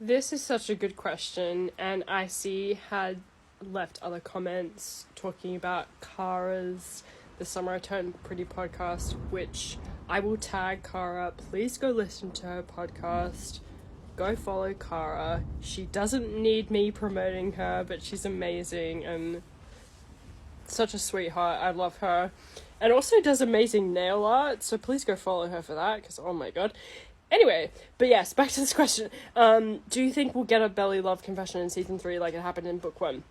This is such a good question, and I see had left other comments talking about Kara's The Summer I Turned Pretty podcast, which I will tag Kara. Please go listen to her podcast. Go follow Kara. She doesn't need me promoting her, but she's amazing and such a sweetheart. I love her. And also does amazing nail art, so please go follow her for that, because oh my god. Anyway, but yes, back to this question. Do you think we'll get a Belly love confession in season 3 like it happened in book 1?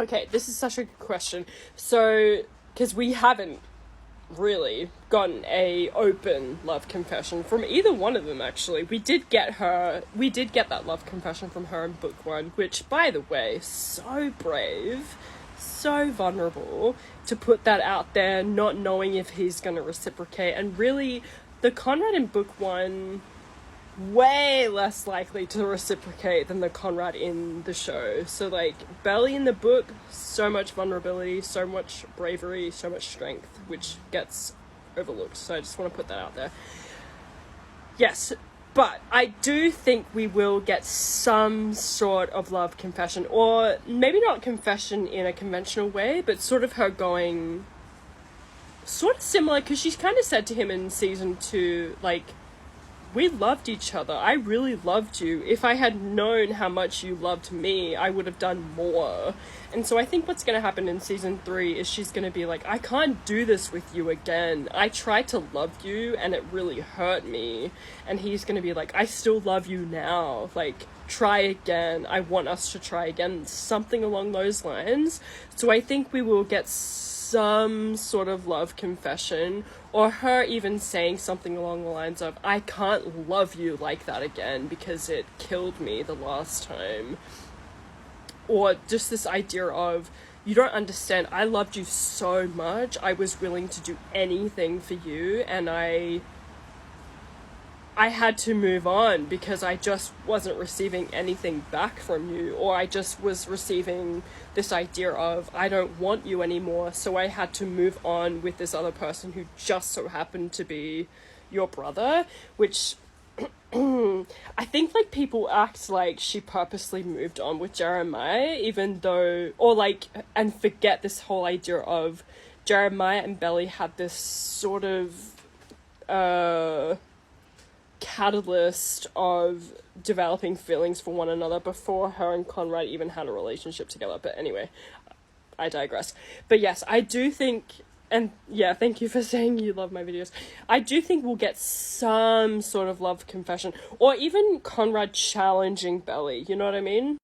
Okay, this is such a good question. So, because we haven't really gotten a open love confession from either one of them, actually. We did get that love confession from her in book 1, which, by the way, so brave, so vulnerable to put that out there, not knowing if he's going to reciprocate. And really, the Conrad in book 1, way less likely to reciprocate than the Conrad in the show. So, like, Belly in the book, so much vulnerability, so much bravery, so much strength, which gets overlooked. So I just want to put that out there. Yes, but I do think we will get some sort of love confession, or maybe not confession in a conventional way, but sort of her going sort of similar, because she's kind of said to him in season 2, like, we loved each other. I really loved you. If I had known how much you loved me, I would have done more. And so I think what's going to happen in season 3 is she's going to be like, I can't do this with you again. I tried to love you and it really hurt me. And he's going to be like, I still love you now. Like, try again. I want us to try again. Something along those lines. So I think we will get some sort of love confession, or her even saying something along the lines of, I can't love you like that again because it killed me the last time. Or just this idea of, you don't understand, I loved you so much, I was willing to do anything for you, and I had to move on because I just wasn't receiving anything back from you, or I just was receiving this idea of, I don't want you anymore, so I had to move on with this other person who just so happened to be your brother, which I think, like, people act like she purposely moved on with Jeremiah, even though, or like, and forget this whole idea of Jeremiah and Belly had this sort of, catalyst of developing feelings for one another before her and Conrad even had a relationship together. But anyway, I digress. But yes, I do think, and yeah, thank you for saying you love my videos. I do think we'll get some sort of love confession, or even Conrad challenging Belly, you know what I mean?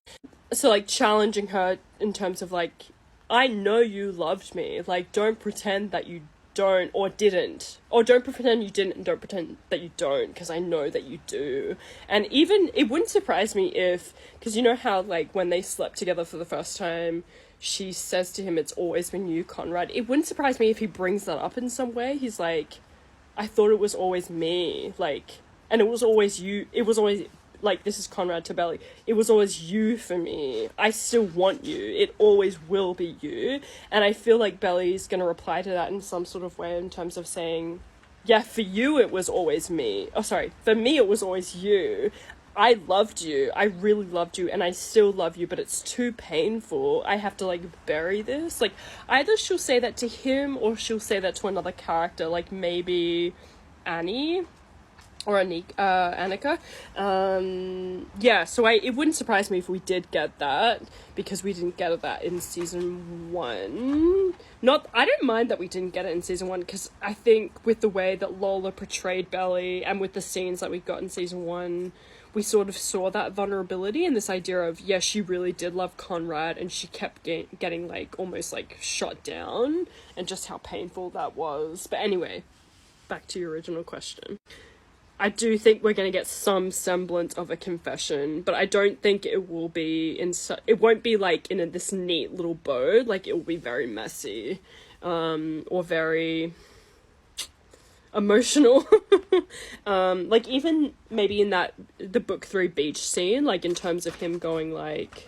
So, like, challenging her in terms of, like, I know you loved me, like, don't pretend that you don't or didn't, or don't pretend you didn't and don't pretend that you don't, because I know that you do. And even, it wouldn't surprise me if, because you know how, like, when they slept together for the first time, she says to him, it's always been you, Conrad. It wouldn't surprise me if he brings that up in some way. He's like, I thought it was always me, like, and it was always you, it was always, like, this is Conrad to Belly, it was always you for me. I still want you. It always will be you. And I feel like Belly's going to reply to that in some sort of way in terms of saying, yeah, for you it was always me. Oh, sorry. For me it was always you. I loved you. I really loved you, and I still love you, but it's too painful. I have to, like, bury this. Like, either she'll say that to him or she'll say that to another character, like maybe Annie or Annika. Yeah, so it wouldn't surprise me if we did get that, because we didn't get that in season 1. I don't mind that we didn't get it in season 1, because I think with the way that Lola portrayed Belly and with the scenes that we got in season 1, we sort of saw that vulnerability and this idea of, yes, she really did love Conrad, and she kept getting, like, almost, like, shot down, and just how painful that was. But anyway, back to your original question. I do think we're going to get some semblance of a confession, but I don't think it will be it won't be, like, in this neat little bow. Like, it will be very messy, or very emotional. Like, even maybe in the book 3 beach scene, like, in terms of him going, like,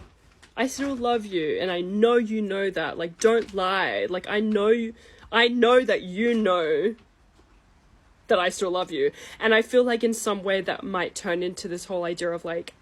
I still love you, and I know you know that, like, don't lie, like, I know that you know that I still love you. And I feel like in some way that might turn into this whole idea of, like,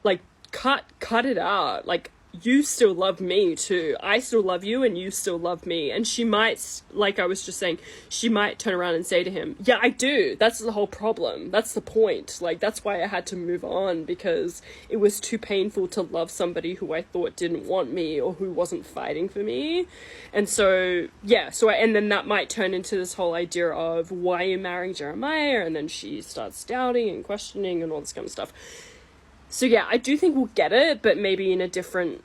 Like, cut it out. Like, you still love me too. I still love you and you still love me. And she might, like I was just saying, she might turn around and say to him, yeah, I do. That's the whole problem. That's the point. Like, that's why I had to move on, because it was too painful to love somebody who I thought didn't want me or who wasn't fighting for me. And so, yeah, and then that might turn into this whole idea of, why are you marrying Jeremiah? And then she starts doubting and questioning and all this kind of stuff. So yeah, I do think we'll get it, but maybe in a different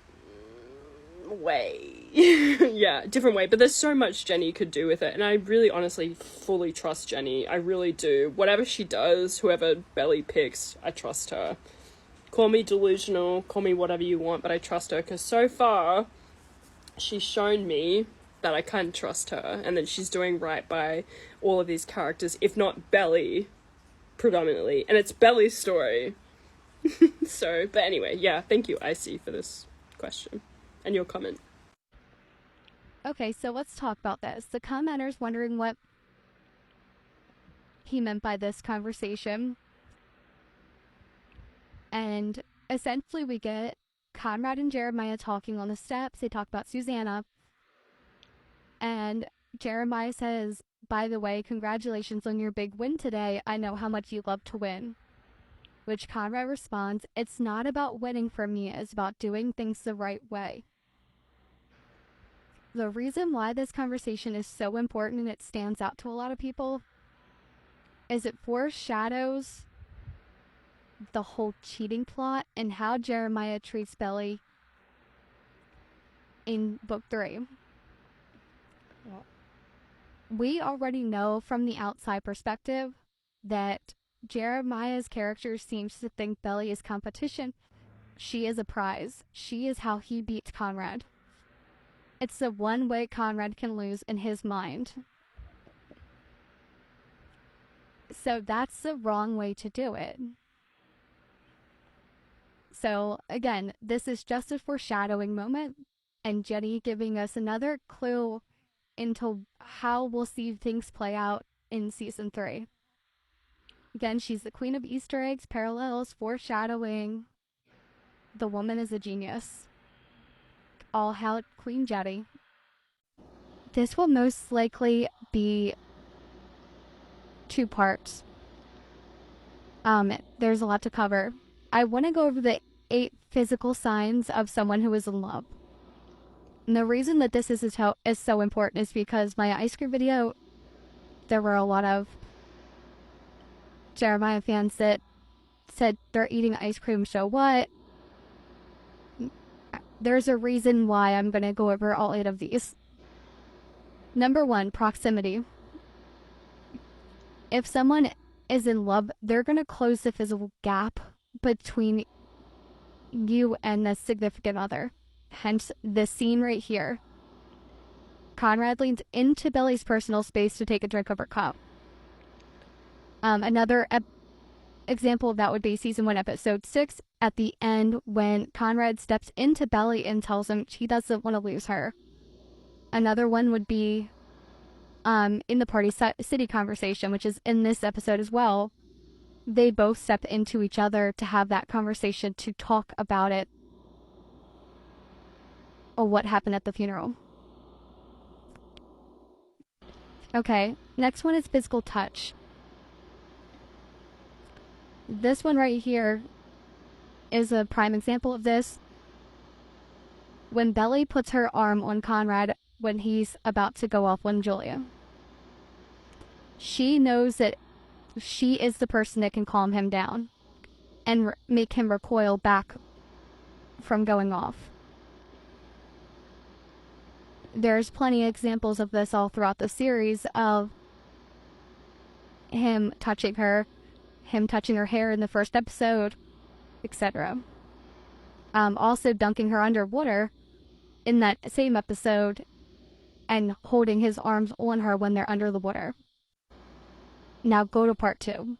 way. Yeah, different way. But there's so much Jenny could do with it, and I really honestly fully trust Jenny. I really do. Whatever she does, whoever Belly picks, I trust her. Call me delusional, call me whatever you want, but I trust her, because so far she's shown me that I can trust her, and that she's doing right by all of these characters, if not Belly predominantly, and it's Belly's story. So, but anyway, yeah, thank you, Icy, for this question and your comment. Okay, so let's talk about this. The commenter's wondering what he meant by this conversation. And essentially we get Conrad and Jeremiah talking on the steps. They talk about Susanna. And Jeremiah says, by the way, congratulations on your big win today. I know how much you love to win. Which Conrad responds, it's not about winning for me, it's about doing things the right way. The reason why this conversation is so important and it stands out to a lot of people is it foreshadows the whole cheating plot and how Jeremiah treats Belly in book 3. We already know from the outside perspective that Jeremiah's character seems to think Belly is competition. She is a prize. She is how he beats Conrad. It's the one way Conrad can lose in his mind. So that's the wrong way to do it. So again, this is just a foreshadowing moment, and Jenny giving us another clue into how we'll see things play out in season 3. Again, she's the queen of Easter eggs, parallels, foreshadowing. The woman is a genius. All hail Queen Jetty. This will most likely be 2 parts. There's a lot to cover. I want to go over the 8 physical signs of someone who is in love. And the reason that this is so important is because my ice cream video, there were a lot of Jeremiah fans that said they're eating ice cream, so what? There's a reason why I'm going to go over all 8 of these. Number 1, proximity. If someone is in love, they're going to close the physical gap between you and the significant other. Hence, the scene right here. Conrad leans into Belly's personal space to take a drink of her cup. Another example of that would be season 1, episode 6, at the end when Conrad steps into Belly and tells him he doesn't want to lose her. Another one would be in the Party City conversation, which is in this episode as well. They both step into each other to have that conversation, to talk about it, or what happened at the funeral. Okay, next one is physical touch. This one right here is a prime example of this. When Belly puts her arm on Conrad when he's about to go off on Julia. She knows that she is the person that can calm him down and make him recoil back from going off. There's plenty of examples of this all throughout the series of him touching her, him touching her hair in the first episode, etc. Also dunking her underwater in that same episode and holding his arms on her when they're under the water. Now go to part 2.